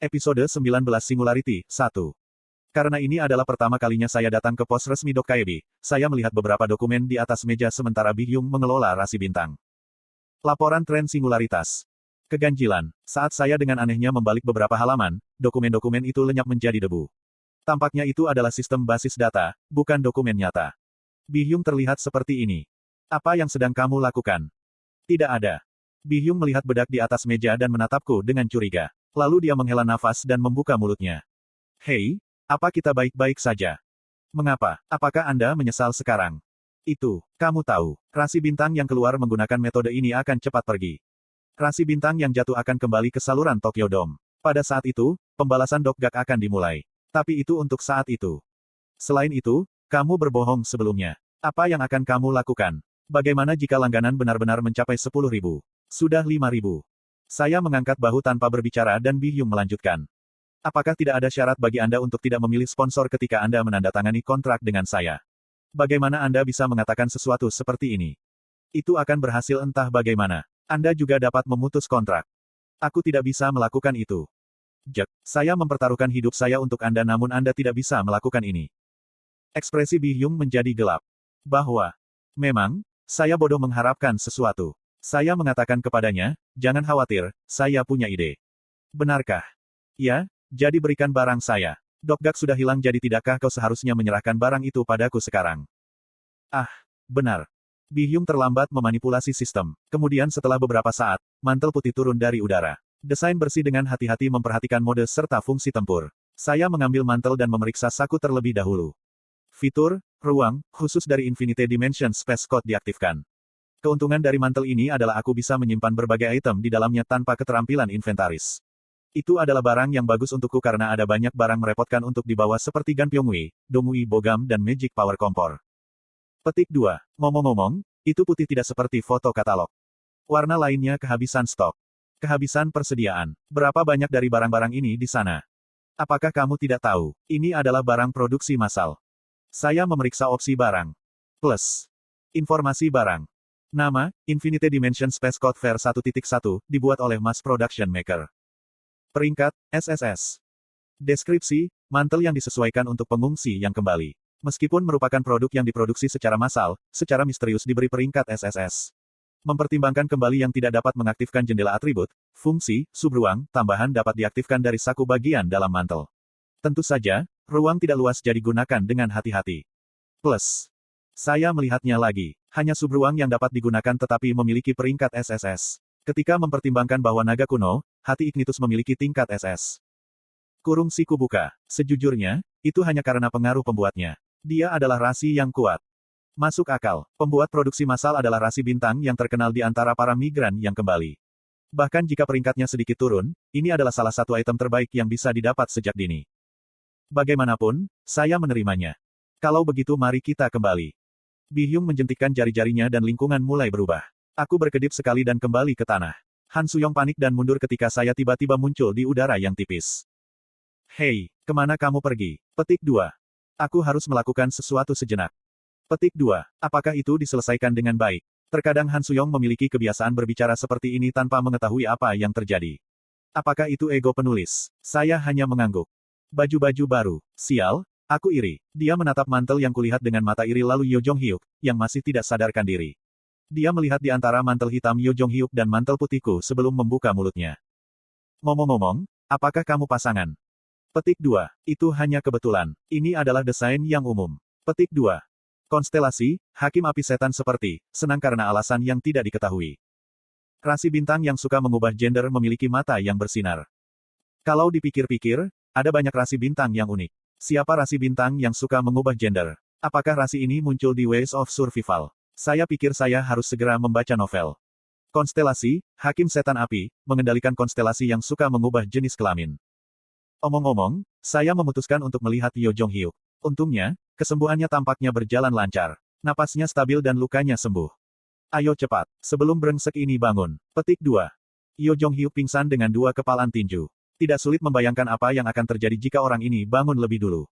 Episode 19 Singularity, 1. Karena ini adalah pertama kalinya saya datang ke pos resmi Dokkaebi, saya melihat beberapa dokumen di atas meja sementara Bihyung mengelola rasi bintang. Laporan tren singularitas. Keganjilan. Saat saya dengan anehnya membalik beberapa halaman, dokumen-dokumen itu lenyap menjadi debu. Tampaknya itu adalah sistem basis data, bukan dokumen nyata. Bihyung terlihat seperti ini. Apa yang sedang kamu lakukan? Tidak ada. Bihyung melihat bedak di atas meja dan menatapku dengan curiga. Lalu dia menghela nafas dan membuka mulutnya. Hei, apa kita baik-baik saja? Mengapa? Apakah Anda menyesal sekarang? Itu, kamu tahu, rasi bintang yang keluar menggunakan metode ini akan cepat pergi. Rasi bintang yang jatuh akan kembali ke saluran Tokyo Dome. Pada saat itu, pembalasan Dokgak akan dimulai. Tapi itu untuk saat itu. Selain itu, kamu berbohong sebelumnya. Apa yang akan kamu lakukan? Bagaimana jika langganan benar-benar mencapai 10.000? Sudah 5.000. Saya mengangkat bahu tanpa berbicara dan Bihyung melanjutkan. Apakah tidak ada syarat bagi Anda untuk tidak memilih sponsor ketika Anda menandatangani kontrak dengan saya? Bagaimana Anda bisa mengatakan sesuatu seperti ini? Itu akan berhasil entah bagaimana. Anda juga dapat memutus kontrak. Aku tidak bisa melakukan itu. Jack, saya mempertaruhkan hidup saya untuk Anda namun Anda tidak bisa melakukan ini. Ekspresi Bihyung menjadi gelap. Bahwa, memang, saya bodoh mengharapkan sesuatu. Saya mengatakan kepadanya, jangan khawatir, saya punya ide. Benarkah? Ya, jadi berikan barang saya. Dokgak sudah hilang jadi tidakkah kau seharusnya menyerahkan barang itu padaku sekarang? Ah, benar. Bihyung terlambat memanipulasi sistem. Kemudian setelah beberapa saat, mantel putih turun dari udara. Desain bersih dengan hati-hati memperhatikan mode serta fungsi tempur. Saya mengambil mantel dan memeriksa saku terlebih dahulu. Fitur, ruang, khusus dari Infinite Dimension Space Code diaktifkan. Keuntungan dari mantel ini adalah aku bisa menyimpan berbagai item di dalamnya tanpa keterampilan inventaris. Itu adalah barang yang bagus untukku karena ada banyak barang merepotkan untuk dibawa seperti Ganpyeongwi, Dongui Bogam dan Magic Power Kompor. Petik 2. Ngomong-ngomong, itu putih tidak seperti foto katalog. Warna lainnya kehabisan stok. Kehabisan persediaan. Berapa banyak dari barang-barang ini di sana? Apakah kamu tidak tahu? Ini adalah barang produksi massal. Saya memeriksa opsi barang. Plus. Informasi barang. Nama, Infinite Dimension Space Code Ver 1.1, dibuat oleh Mass Production Maker. Peringkat, SSS. Deskripsi, mantel yang disesuaikan untuk pengungsi yang kembali. Meskipun merupakan produk yang diproduksi secara massal, secara misterius diberi peringkat SSS. Mempertimbangkan kembali yang tidak dapat mengaktifkan jendela atribut, fungsi, subruang, tambahan dapat diaktifkan dari saku bagian dalam mantel. Tentu saja, ruang tidak luas jadi gunakan dengan hati-hati. Plus. Saya melihatnya lagi. Hanya subruang yang dapat digunakan tetapi memiliki peringkat SSS. Ketika mempertimbangkan bahwa naga kuno, hati Ignitus memiliki tingkat SS. Kurung siku buka. Sejujurnya, itu hanya karena pengaruh pembuatnya. Dia adalah rasi yang kuat. Masuk akal. Pembuat produksi massal adalah rasi bintang yang terkenal di antara para migran yang kembali. Bahkan jika peringkatnya sedikit turun, ini adalah salah satu item terbaik yang bisa didapat sejak dini. Bagaimanapun, saya menerimanya. Kalau begitu mari kita kembali. Bihyung menjentikkan jari-jarinya dan lingkungan mulai berubah. Aku berkedip sekali dan kembali ke tanah. Han Suyong panik dan mundur ketika saya tiba-tiba muncul di udara yang tipis. Hei, kemana kamu pergi? Petik 2. Aku harus melakukan sesuatu sejenak. Petik 2. Apakah itu diselesaikan dengan baik? Terkadang Han Suyong memiliki kebiasaan berbicara seperti ini tanpa mengetahui apa yang terjadi. Apakah itu ego penulis? Saya hanya mengangguk. Baju-baju baru. Sial. Aku iri. Dia menatap mantel yang kulihat dengan mata iri lalu Yo Jong Hyuk, yang masih tidak sadarkan diri. Dia melihat di antara mantel hitam Yo Jong Hyuk dan mantel putihku sebelum membuka mulutnya. Ngomong-ngomong, apakah kamu pasangan? Petik 2. Itu hanya kebetulan. Ini adalah desain yang umum. Petik 2. Konstelasi, hakim api setan seperti, senang karena alasan yang tidak diketahui. Rasi bintang yang suka mengubah gender memiliki mata yang bersinar. Kalau dipikir-pikir, ada banyak rasi bintang yang unik. Siapa rasi bintang yang suka mengubah gender? Apakah rasi ini muncul di Ways of Survival? Saya pikir saya harus segera membaca novel. Konstelasi, Hakim Setan Api, mengendalikan konstelasi yang suka mengubah jenis kelamin. Omong-omong, saya memutuskan untuk melihat Yo Jong Hyuk. Untungnya, kesembuhannya tampaknya berjalan lancar. Napasnya stabil dan lukanya sembuh. Ayo cepat, sebelum brengsek ini bangun. Petik 2. Yo Jong Hyuk pingsan dengan 2 kepalan tinju. Tidak sulit membayangkan apa yang akan terjadi jika orang ini bangun lebih dulu.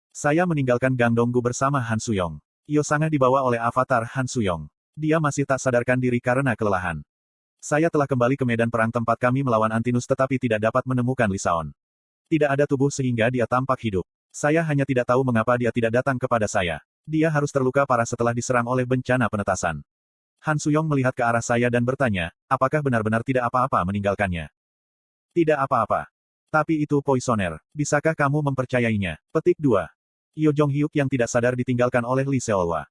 Saya meninggalkan Gang Donggu bersama Han Suyong. Yo sangat dibawa oleh avatar Han Suyong. Dia masih tak sadarkan diri karena kelelahan. Saya telah kembali ke medan perang tempat kami melawan Antinus tetapi tidak dapat menemukan Lisaon. Tidak ada tubuh sehingga dia tampak hidup. Saya hanya tidak tahu mengapa dia tidak datang kepada saya. Dia harus terluka parah setelah diserang oleh bencana penetasan. Han Suyong melihat ke arah saya dan bertanya, apakah benar-benar tidak apa-apa meninggalkannya? Tidak apa-apa. Tapi itu poisoner. Bisakah kamu mempercayainya? Petik 2. Yo Jong-hyuk yang tidak sadar ditinggalkan oleh Lee Seolwa.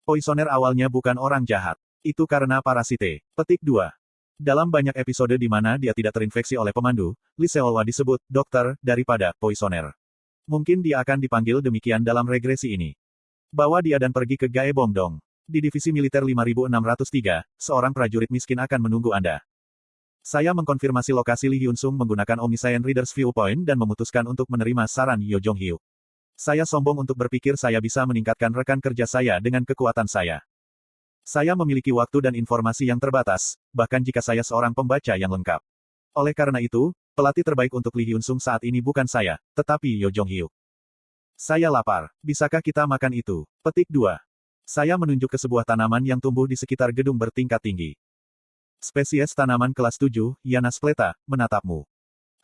Poisoner awalnya bukan orang jahat. Itu karena parasite. Petik 2. Dalam banyak episode di mana dia tidak terinfeksi oleh pemandu, Lee Seolwa disebut dokter daripada poisoner. Mungkin dia akan dipanggil demikian dalam regresi ini. Bawa dia dan pergi ke Gaebongdong. Di divisi militer 5603, seorang prajurit miskin akan menunggu Anda. Saya mengkonfirmasi lokasi Lee Hyun-sung menggunakan Omniscient Reader's Viewpoint dan memutuskan untuk menerima saran Yo Jong-hyuk. Saya sombong untuk berpikir saya bisa meningkatkan rekan kerja saya dengan kekuatan saya. Saya memiliki waktu dan informasi yang terbatas, bahkan jika saya seorang pembaca yang lengkap. Oleh karena itu, pelatih terbaik untuk Lee Hyun-sung saat ini bukan saya, tetapi Yo Jong-hyuk. Saya lapar. Bisakah kita makan itu? Petik 2. Saya menunjuk ke sebuah tanaman yang tumbuh di sekitar gedung bertingkat tinggi. Spesies tanaman kelas 7, Yanaspleta, menatapmu.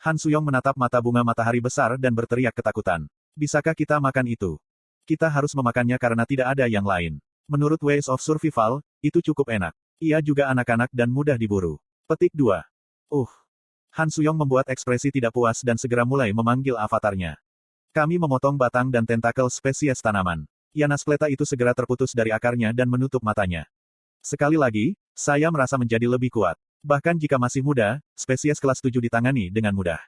Han Suyong menatap mata bunga matahari besar dan berteriak ketakutan. Bisakah kita makan itu? Kita harus memakannya karena tidak ada yang lain. Menurut Ways of Survival, itu cukup enak. Ia juga anak-anak dan mudah diburu. Petik 2. Han Suyong membuat ekspresi tidak puas dan segera mulai memanggil avatarnya. Kami memotong batang dan tentakel spesies tanaman. Yanaspleta itu segera terputus dari akarnya dan menutup matanya. Sekali lagi, saya merasa menjadi lebih kuat. Bahkan jika masih muda, spesies kelas 7 ditangani dengan mudah.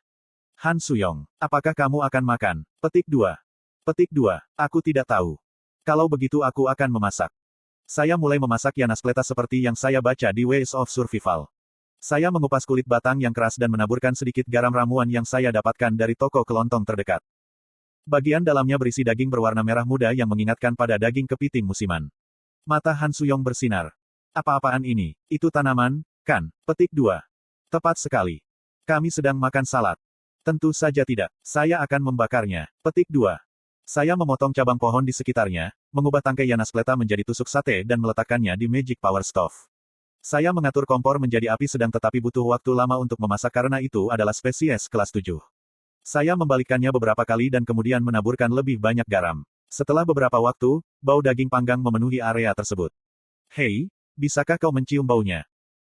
Han Suyong, apakah kamu akan makan? Petik 2. Petik 2. Aku tidak tahu. Kalau begitu aku akan memasak. Saya mulai memasak Yanaspleta seperti yang saya baca di Ways of Survival. Saya mengupas kulit batang yang keras dan menaburkan sedikit garam ramuan yang saya dapatkan dari toko kelontong terdekat. Bagian dalamnya berisi daging berwarna merah muda yang mengingatkan pada daging kepiting musiman. Mata Han Suyong bersinar. Apa-apaan ini? Itu tanaman, kan? Petik 2. Tepat sekali. Kami sedang makan salad. Tentu saja tidak. Saya akan membakarnya. Petik 2. Saya memotong cabang pohon di sekitarnya, mengubah tangkai Yanaspleta menjadi tusuk sate dan meletakkannya di Magic Power Stove. Saya mengatur kompor menjadi api sedang tetapi butuh waktu lama untuk memasak karena itu adalah spesies kelas 7. Saya membalikkannya beberapa kali dan kemudian menaburkan lebih banyak garam. Setelah beberapa waktu, bau daging panggang memenuhi area tersebut. Hei, bisakah kau mencium baunya?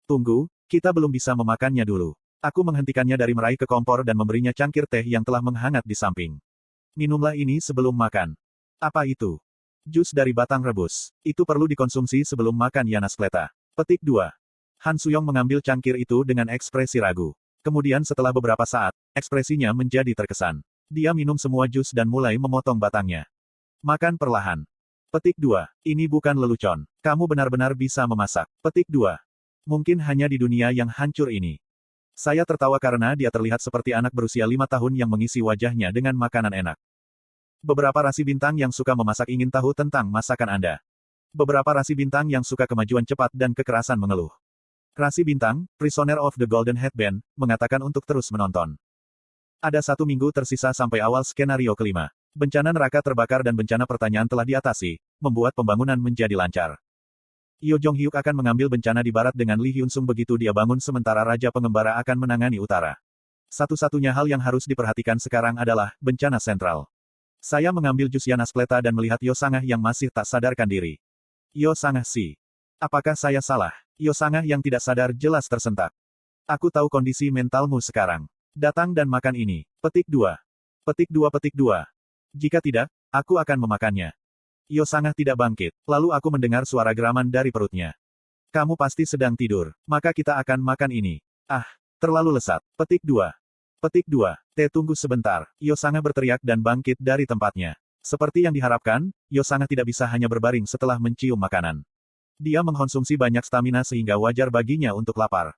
Tunggu, kita belum bisa memakannya dulu. Aku menghentikannya dari meraih ke kompor dan memberinya cangkir teh yang telah menghangat di samping. Minumlah ini sebelum makan. Apa itu? Jus dari batang rebus. Itu perlu dikonsumsi sebelum makan Yanaspleta. Petik 2. Han Suyong mengambil cangkir itu dengan ekspresi ragu. Kemudian setelah beberapa saat, ekspresinya menjadi terkesan. Dia minum semua jus dan mulai memotong batangnya. Makan perlahan. Petik 2. Ini bukan lelucon. Kamu benar-benar bisa memasak. Petik 2. Mungkin hanya di dunia yang hancur ini. Saya tertawa karena dia terlihat seperti anak berusia 5 tahun yang mengisi wajahnya dengan makanan enak. Beberapa rasi bintang yang suka memasak ingin tahu tentang masakan Anda. Beberapa rasi bintang yang suka kemajuan cepat dan kekerasan mengeluh. Rasi bintang, Prisoner of the Golden Headband, mengatakan untuk terus menonton. Ada 1 minggu tersisa sampai awal skenario kelima. Bencana neraka terbakar dan bencana pertanyaan telah diatasi, membuat pembangunan menjadi lancar. Yo Jong-hyuk akan mengambil bencana di barat dengan Lee Hyun-sung begitu dia bangun sementara Raja Pengembara akan menangani utara. Satu-satunya hal yang harus diperhatikan sekarang adalah bencana sentral. Saya mengambil jus Yanaspleta dan melihat Yo Sangah yang masih tak sadarkan diri. Yo Sangah si. Apakah saya salah? Yo Sangah yang tidak sadar jelas tersentak. Aku tahu kondisi mentalmu sekarang. Datang dan makan ini. Petik 2. Petik 2 petik 2. Jika tidak, aku akan memakannya. Yo Sangah tidak bangkit. Lalu aku mendengar suara geraman dari perutnya. Kamu pasti sedang tidur. Maka kita akan makan ini. Ah, terlalu lesat. Petik 2. Petik 2. Tunggu sebentar. Yo Sangah berteriak dan bangkit dari tempatnya. Seperti yang diharapkan, Yo Sangah tidak bisa hanya berbaring setelah mencium makanan. Dia mengkonsumsi banyak stamina sehingga wajar baginya untuk lapar.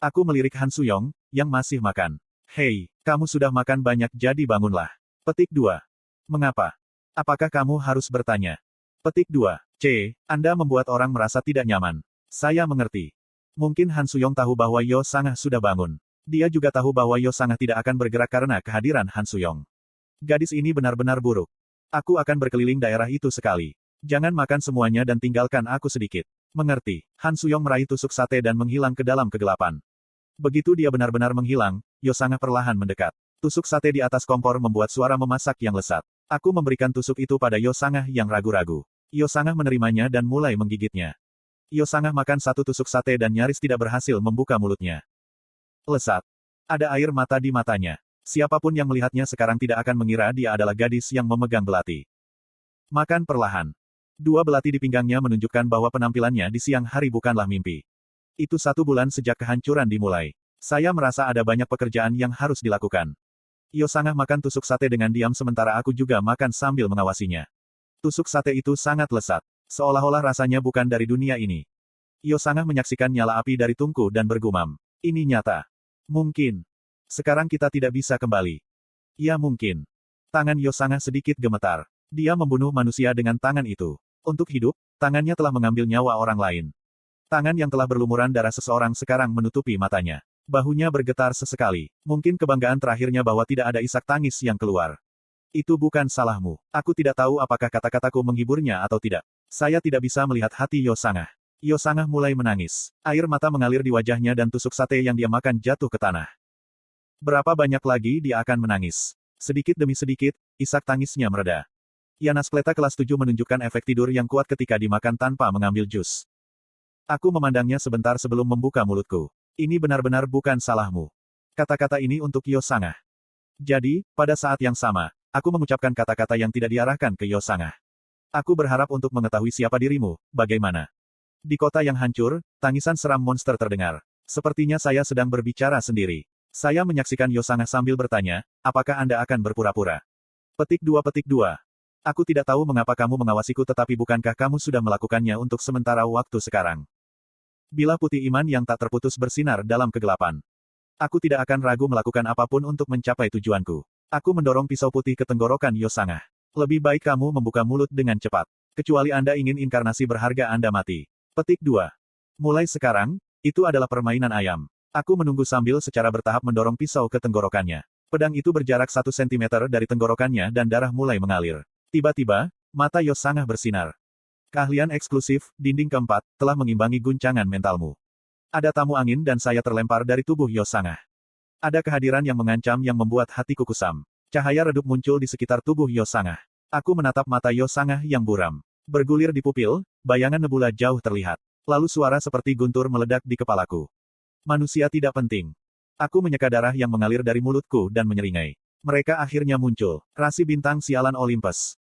Aku melirik Han Suyong, yang masih makan. Hei, kamu sudah makan banyak jadi bangunlah. Petik 2. Mengapa? Apakah kamu harus bertanya? Petik 2. Anda membuat orang merasa tidak nyaman. Saya mengerti. Mungkin Han Suyong tahu bahwa Yo Sangah sudah bangun. Dia juga tahu bahwa Yo Sangah tidak akan bergerak karena kehadiran Han Suyong. Gadis ini benar-benar buruk. Aku akan berkeliling daerah itu sekali. Jangan makan semuanya dan tinggalkan aku sedikit. Mengerti. Han Suyong meraih tusuk sate dan menghilang ke dalam kegelapan. Begitu dia benar-benar menghilang, Yosanga perlahan mendekat. Tusuk sate di atas kompor membuat suara memasak yang lesat. Aku memberikan tusuk itu pada Yosanga yang ragu-ragu. Yosanga menerimanya dan mulai menggigitnya. Yosanga makan satu tusuk sate dan nyaris tidak berhasil membuka mulutnya. Lesat. Ada air mata di matanya. Siapapun yang melihatnya sekarang tidak akan mengira dia adalah gadis yang memegang belati. Makan perlahan. Dua belati di pinggangnya menunjukkan bahwa penampilannya di siang hari bukanlah mimpi. Itu 1 bulan sejak kehancuran dimulai. Saya merasa ada banyak pekerjaan yang harus dilakukan. Yosanga makan tusuk sate dengan diam sementara aku juga makan sambil mengawasinya. Tusuk sate itu sangat lesat. Seolah-olah rasanya bukan dari dunia ini. Yosanga menyaksikan nyala api dari tungku dan bergumam. Ini nyata. Mungkin. Sekarang kita tidak bisa kembali. Ya mungkin. Tangan Yosanga sedikit gemetar. Dia membunuh manusia dengan tangan itu. Untuk hidup, tangannya telah mengambil nyawa orang lain. Tangan yang telah berlumuran darah seseorang sekarang menutupi matanya. Bahunya bergetar sesekali. Mungkin kebanggaan terakhirnya bahwa tidak ada isak tangis yang keluar. Itu bukan salahmu. Aku tidak tahu apakah kata-kataku menghiburnya atau tidak. Saya tidak bisa melihat hati Yosanga. Yosanga mulai menangis. Air mata mengalir di wajahnya dan tusuk sate yang dia makan jatuh ke tanah. Berapa banyak lagi dia akan menangis? Sedikit demi sedikit, isak tangisnya mereda. Yanaskleta kelas 7 menunjukkan efek tidur yang kuat ketika dimakan tanpa mengambil jus. Aku memandangnya sebentar sebelum membuka mulutku. Ini benar-benar bukan salahmu. Kata-kata ini untuk Yosanga. Jadi, pada saat yang sama, aku mengucapkan kata-kata yang tidak diarahkan ke Yosanga. Aku berharap untuk mengetahui siapa dirimu, bagaimana. Di kota yang hancur, tangisan seram monster terdengar. Sepertinya saya sedang berbicara sendiri. Saya menyaksikan Yosanga sambil bertanya, apakah Anda akan berpura-pura? Petik 2. Aku tidak tahu mengapa kamu mengawasiku tetapi bukankah kamu sudah melakukannya untuk sementara waktu sekarang? Bilah putih iman yang tak terputus bersinar dalam kegelapan. Aku tidak akan ragu melakukan apapun untuk mencapai tujuanku. Aku mendorong pisau putih ke tenggorokan Yosanga. Lebih baik kamu membuka mulut dengan cepat. Kecuali Anda ingin inkarnasi berharga Anda mati. Petik 2. Mulai sekarang, itu adalah permainan ayam. Aku menunggu sambil secara bertahap mendorong pisau ke tenggorokannya. Pedang itu berjarak 1 cm dari tenggorokannya dan darah mulai mengalir. Tiba-tiba, mata Yosanga bersinar. Keahlian eksklusif, dinding keempat, telah mengimbangi guncangan mentalmu. Ada tamu angin dan saya terlempar dari tubuh Yosanga. Ada kehadiran yang mengancam yang membuat hatiku kusam. Cahaya redup muncul di sekitar tubuh Yosanga. Aku menatap mata Yosanga yang buram. Bergulir di pupil, bayangan nebula jauh terlihat. Lalu suara seperti guntur meledak di kepalaku. Manusia tidak penting. Aku menyeka darah yang mengalir dari mulutku dan menyeringai. Mereka akhirnya muncul. Rasi bintang sialan Olympus.